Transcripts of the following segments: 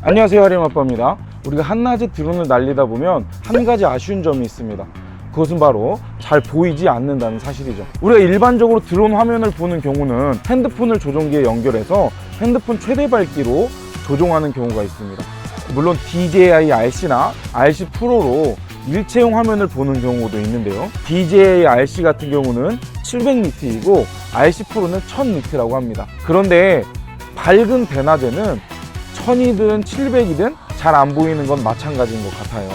안녕하세요, 하림아빠입니다. 우리가 한낮에 드론을 날리다 보면 한 가지 아쉬운 점이 있습니다. 그것은 바로 잘 보이지 않는다는 사실이죠. 우리가 일반적으로 드론 화면을 보는 경우는 핸드폰을 조종기에 연결해서 핸드폰 최대 밝기로 조종하는 경우가 있습니다. 물론 DJI RC나 RC 프로로 일체형 화면을 보는 경우도 있는데요. DJI RC 같은 경우는 700니트이고 RC 프로는 1000니트라고 합니다. 그런데 밝은 대낮에는 1000이든 700이든 잘 안 보이는 건 마찬가지인 것 같아요.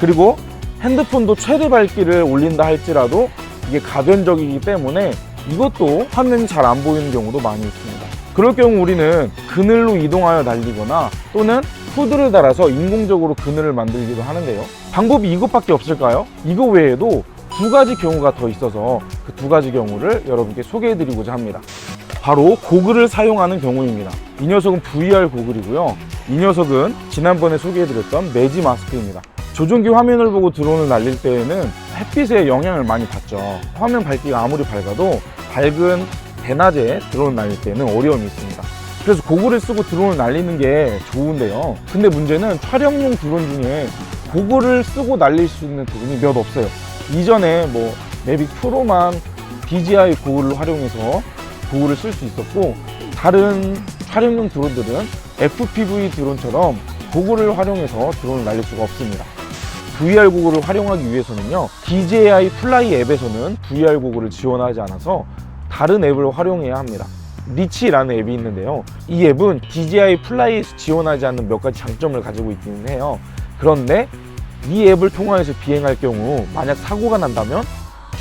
그리고 핸드폰도 최대 밝기를 올린다 할지라도 이게 가변적이기 때문에 이것도 화면이 잘 안 보이는 경우도 많이 있습니다. 그럴 경우 우리는 그늘로 이동하여 날리거나 또는 후드를 달아서 인공적으로 그늘을 만들기도 하는데요. 방법이 이것밖에 없을까요? 이거 외에도 두 가지 경우가 더 있어서 그 두 가지 경우를 여러분께 소개해 드리고자 합니다. 바로 고글을 사용하는 경우입니다. 이 녀석은 VR 고글이고요. 이 녀석은 지난번에 소개해 드렸던 매지 마스크입니다. 조종기 화면을 보고 드론을 날릴 때에는 햇빛에 영향을 많이 받죠. 화면 밝기가 아무리 밝아도 밝은 대낮에 드론을 날릴 때는 어려움이 있습니다. 그래서 고글을 쓰고 드론을 날리는 게 좋은데요. 근데 문제는 촬영용 드론 중에 고글을 쓰고 날릴 수 있는 드론이 몇 없어요. 이전에 매빅 프로만 DJI 고글을 활용해서 고글을 쓸 수 있었고, 다른 촬영용 드론들은 FPV 드론처럼 고글을 활용해서 드론을 날릴 수가 없습니다. VR 고글을 활용하기 위해서는요, DJI 플라이 앱에서는 VR 고글을 지원하지 않아서 다른 앱을 활용해야 합니다. 리치라는 앱이 있는데요, 이 앱은 DJI 플라이에서 지원하지 않는 몇 가지 장점을 가지고 있기는 해요. 그런데 이 앱을 통해서 비행할 경우 만약 사고가 난다면,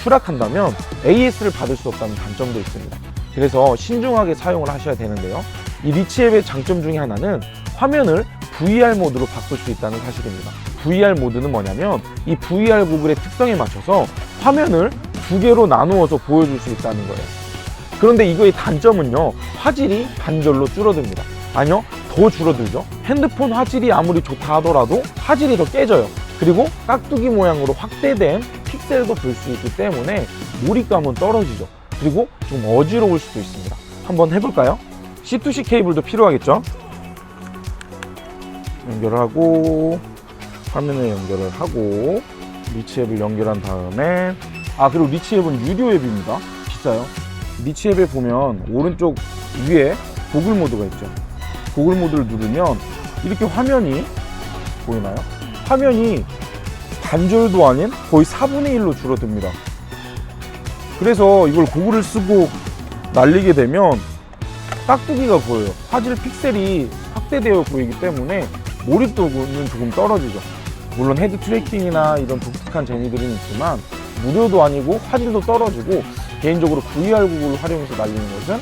추락한다면 AS를 받을 수 없다는 단점도 있습니다. 그래서 신중하게 사용을 하셔야 되는데요, 이 리치 앱의 장점 중에 하나는 화면을 VR 모드로 바꿀 수 있다는 사실입니다. VR 모드는 뭐냐면 이 VR 고글의 특성에 맞춰서 화면을 두 개로 나누어서 보여줄 수 있다는 거예요. 그런데 이거의 단점은요, 화질이 반절로 줄어듭니다. 아니요, 더 줄어들죠. 핸드폰 화질이 아무리 좋다 하더라도 화질이 더 깨져요. 그리고 깍두기 모양으로 확대된 픽셀도 볼 수 있기 때문에 몰입감은 떨어지죠. 그리고 좀 어지러울 수도 있습니다. 한번 해볼까요? C2C 케이블도 필요하겠죠. 연결을 하고 화면에 연결을 하고 리치 앱을 연결한 다음에, 그리고 리치 앱은 유료 앱입니다. 비싸요. 리치 앱에 보면 오른쪽 위에 고글 모드가 있죠. 고글 모드를 누르면 이렇게 화면이 보이나요? 화면이 반절도 아닌 거의 4분의 1로 줄어듭니다. 그래서 이걸 고글을 쓰고 날리게 되면 깍두기가 보여요. 화질 픽셀이 확대되어 보이기 때문에 몰입도는 조금 떨어지죠. 물론 헤드 트래킹이나 이런 독특한 재미들은 있지만 무료도 아니고 화질도 떨어지고, 개인적으로 VR 고글을 활용해서 날리는 것은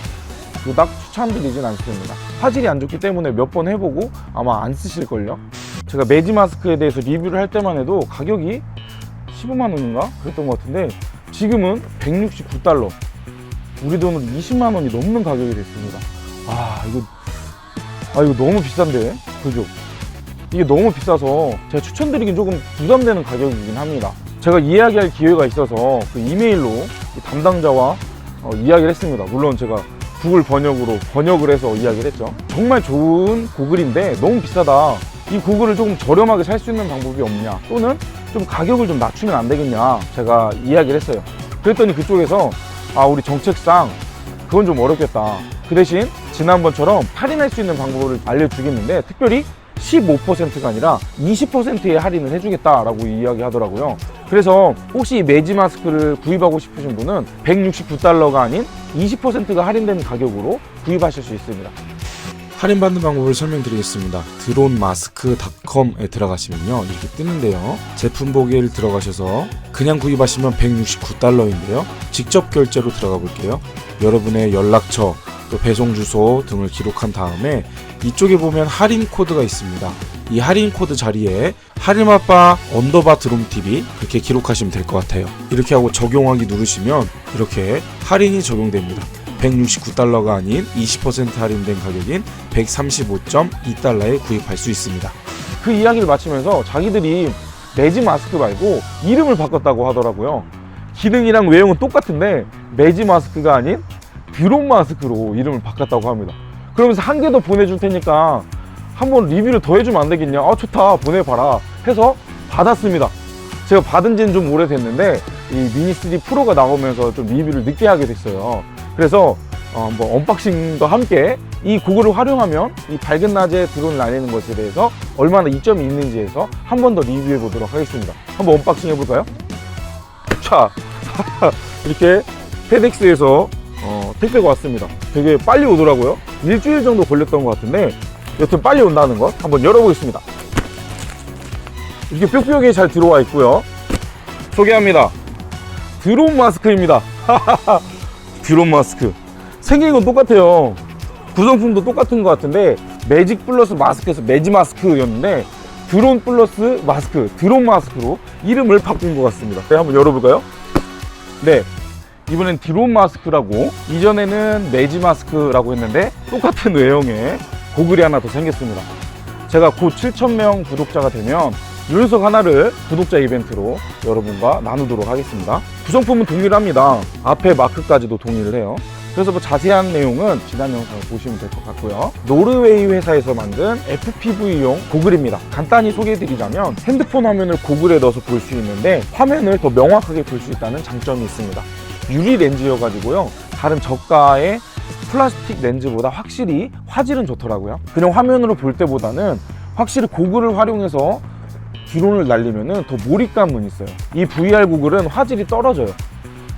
그닥 추천드리진 않습니다. 화질이 안 좋기 때문에 몇 번 해보고 아마 안 쓰실걸요. 제가 매지 마스크에 대해서 리뷰를 할 때만 해도 가격이 15만 원인가 그랬던 것 같은데 지금은 169달러, 우리 돈으로 20만 원이 넘는 가격이 됐습니다. 이거 너무 비싼데, 그죠? 이게 너무 비싸서 제가 추천드리긴 조금 부담되는 가격이긴 합니다. 제가 이야기할 기회가 있어서 그 이메일로 담당자와 이야기를 했습니다. 물론 제가 구글 번역으로 번역을 해서 이야기를 했죠. 정말 좋은 고글인데 너무 비싸다, 이 고글을 조금 저렴하게 살 수 있는 방법이 없냐, 또는 좀 가격을 좀 낮추면 안 되겠냐, 제가 이야기를 했어요. 그랬더니 그쪽에서 우리 정책상 그건 좀 어렵겠다, 그 대신 지난번처럼 할인할 수 있는 방법을 알려주겠는데 특별히 15%가 아니라 20%의 할인을 해주겠다라고 이야기하더라고요. 그래서 혹시 이 매지 마스크를 구입하고 싶으신 분은 169달러가 아닌 20%가 할인된 가격으로 구입하실 수 있습니다. 할인받는 방법을 설명드리겠습니다. 드론마스크.com에 들어가시면요, 이렇게 뜨는데요, 제품 보기를 들어가셔서 그냥 구입하시면 169달러인데요 직접 결제로 들어가 볼게요. 여러분의 연락처, 또 배송 주소 등을 기록한 다음에 이쪽에 보면 할인 코드가 있습니다. 이 할인 코드 자리에 하림아빠 _드론TV 그렇게 기록하시면 될 것 같아요. 이렇게 하고 적용하기 누르시면 이렇게 할인이 적용됩니다. 169달러가 아닌 20% 할인된 가격인 135.2달러에 구입할 수 있습니다. 그 이야기를 마치면서 자기들이 매지 마스크 말고 이름을 바꿨다고 하더라고요. 기능이랑 외형은 똑같은데 매지 마스크가 아닌 드론 마스크로 이름을 바꿨다고 합니다. 그러면서 한 개 더 보내줄 테니까 한번 리뷰를 더 해주면 안 되겠냐? 아, 좋다, 보내봐라 해서 받았습니다. 제가 받은 지는 좀 오래됐는데 이 미니3 프로가 나오면서 좀 리뷰를 늦게 하게 됐어요. 그래서 뭐 언박싱과 함께 이 고글을 활용하면 이 밝은 낮에 드론을 날리는 것에 대해서 얼마나 이점이 있는지에서 한 번 더 리뷰해 보도록 하겠습니다. 한번 언박싱 해볼까요? 자, 이렇게 페덱스에서 택배가 왔습니다. 되게 빨리 오더라고요. 일주일 정도 걸렸던 것 같은데 여튼 빨리 온다는 것 한번 열어보겠습니다. 이렇게 뿅뿅하게 잘 들어와 있고요. 소개합니다. 드론 마스크입니다. 드론 마스크. 생긴 건 똑같아요. 구성품도 똑같은 것 같은데 매직 플러스 마스크에서 매지 마스크였는데 드론 플러스 마스크, 드론 마스크로 이름을 바꾼 것 같습니다. 네, 한번 열어볼까요? 네, 이번엔 드론 마스크라고, 이전에는 매지 마스크라고 했는데 똑같은 외형의 고글이 하나 더 생겼습니다. 제가 곧 7,000명 구독자가 되면 이 녀석 하나를 구독자 이벤트로 여러분과 나누도록 하겠습니다. 구성품은 동일합니다. 앞에 마크까지도 동일을 해요. 그래서 뭐 자세한 내용은 지난 영상을 보시면 될 것 같고요. 노르웨이 회사에서 만든 FPV용 고글입니다. 간단히 소개해드리자면 핸드폰 화면을 고글에 넣어서 볼 수 있는데 화면을 더 명확하게 볼 수 있다는 장점이 있습니다. 유리 렌즈여가지고요, 다른 저가의 플라스틱 렌즈보다 확실히 화질은 좋더라고요. 그냥 화면으로 볼 때보다는 확실히 고글을 활용해서 드론을 날리면 더 몰입감은 있어요. 이 VR 고글은 화질이 떨어져요.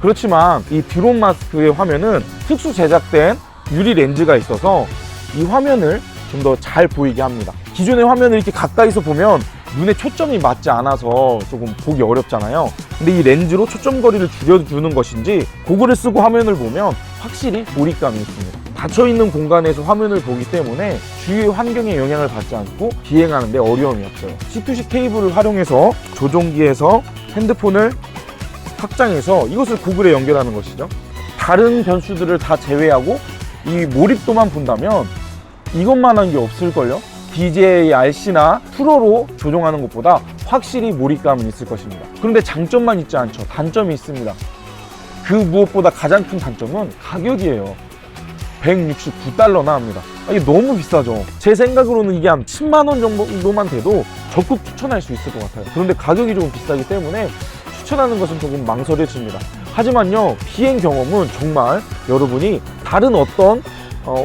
그렇지만 이 드론 마스크의 화면은 특수 제작된 유리 렌즈가 있어서 이 화면을 좀 더 잘 보이게 합니다. 기존의 화면을 이렇게 가까이서 보면 눈에 초점이 맞지 않아서 조금 보기 어렵잖아요. 근데 이 렌즈로 초점 거리를 줄여주는 것인지 고글을 쓰고 화면을 보면 확실히 몰입감이 있습니다. 닫혀있는 공간에서 화면을 보기 때문에 주위의 환경에 영향을 받지 않고 비행하는 데 어려움이 없어요. C2C 케이블을 활용해서 조종기에서 핸드폰을 확장해서 이것을 고글에 연결하는 것이죠. 다른 변수들을 다 제외하고 이 몰입도만 본다면 이것만한 게 없을걸요? DJI RC나 프로로 조종하는 것보다 확실히 몰입감은 있을 것입니다. 그런데 장점만 있지 않죠. 단점이 있습니다. 그 무엇보다 가장 큰 단점은 가격이에요. $169나 합니다. 이게 너무 비싸죠. 제 생각으로는 이게 한 10만 원 정도만 돼도 적극 추천할 수 있을 것 같아요. 그런데 가격이 조금 비싸기 때문에 추천하는 것은 조금 망설여집니다. 하지만요, 비행 경험은 정말 여러분이 다른 어떤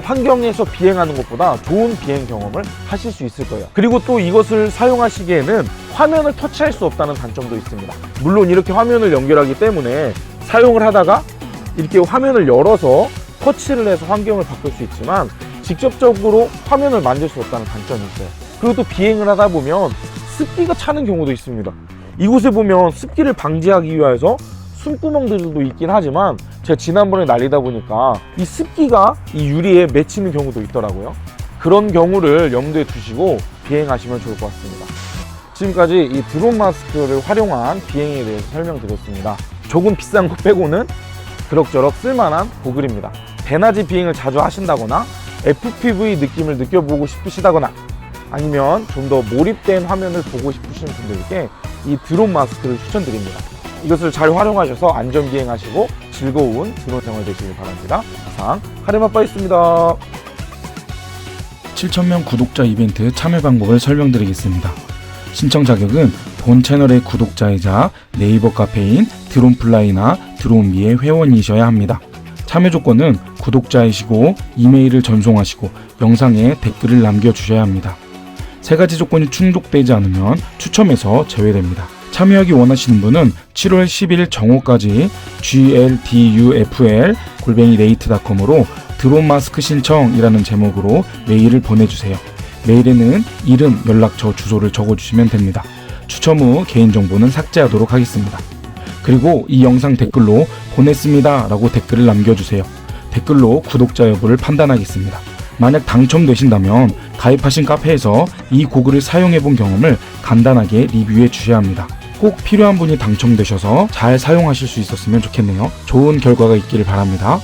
환경에서 비행하는 것보다 좋은 비행 경험을 하실 수 있을 거예요. 그리고 또 이것을 사용하시기에는 화면을 터치할 수 없다는 단점도 있습니다. 물론 이렇게 화면을 연결하기 때문에 사용을 하다가 이렇게 화면을 열어서 터치를 해서 환경을 바꿀 수 있지만 직접적으로 화면을 만질 수 없다는 단점이 있어요. 그리고 또 비행을 하다 보면 습기가 차는 경우도 있습니다. 이곳에 보면 습기를 방지하기 위해서 숨구멍들도 있긴 하지만 제가 지난번에 날리다 보니까 이 습기가 이 유리에 맺히는 경우도 있더라고요. 그런 경우를 염두에 두시고 비행하시면 좋을 것 같습니다. 지금까지 이 드론 마스크를 활용한 비행에 대해서 설명드렸습니다. 조금 비싼 것 빼고는 그럭저럭 쓸만한 고글입니다. 대낮에 비행을 자주 하신다거나 FPV 느낌을 느껴보고 싶으시다거나 아니면 좀 더 몰입된 화면을 보고 싶으신 분들께 이 드론 마스크를 추천드립니다. 이것을 잘 활용하셔서 안전 비행하시고 즐거운 드론 생활 되시길 바랍니다. 이상 카레맛바였습니다. 7,000명 구독자 이벤트 참여 방법을 설명드리겠습니다. 신청 자격은 본 채널의 구독자이자 네이버 카페인 드론플라이나 드론미의 회원이셔야 합니다. 참여 조건은 구독자이시고 이메일을 전송하시고 영상에 댓글을 남겨주셔야 합니다. 세 가지 조건이 충족되지 않으면 추첨에서 제외됩니다. 참여하기 원하시는 분은 7월 10일 정오까지 gldufl@rate.com으로 드론 마스크 신청이라는 제목으로 메일을 보내주세요. 메일에는 이름, 연락처, 주소를 적어주시면 됩니다. 추첨 후 개인정보는 삭제하도록 하겠습니다. 그리고 이 영상 댓글로 보냈습니다 라고 댓글을 남겨주세요. 댓글로 구독자 여부를 판단하겠습니다. 만약 당첨되신다면 가입하신 카페에서 이 고글을 사용해본 경험을 간단하게 리뷰해 주셔야 합니다. 꼭 필요한 분이 당첨되셔서 잘 사용하실 수 있었으면 좋겠네요. 좋은 결과가 있기를 바랍니다.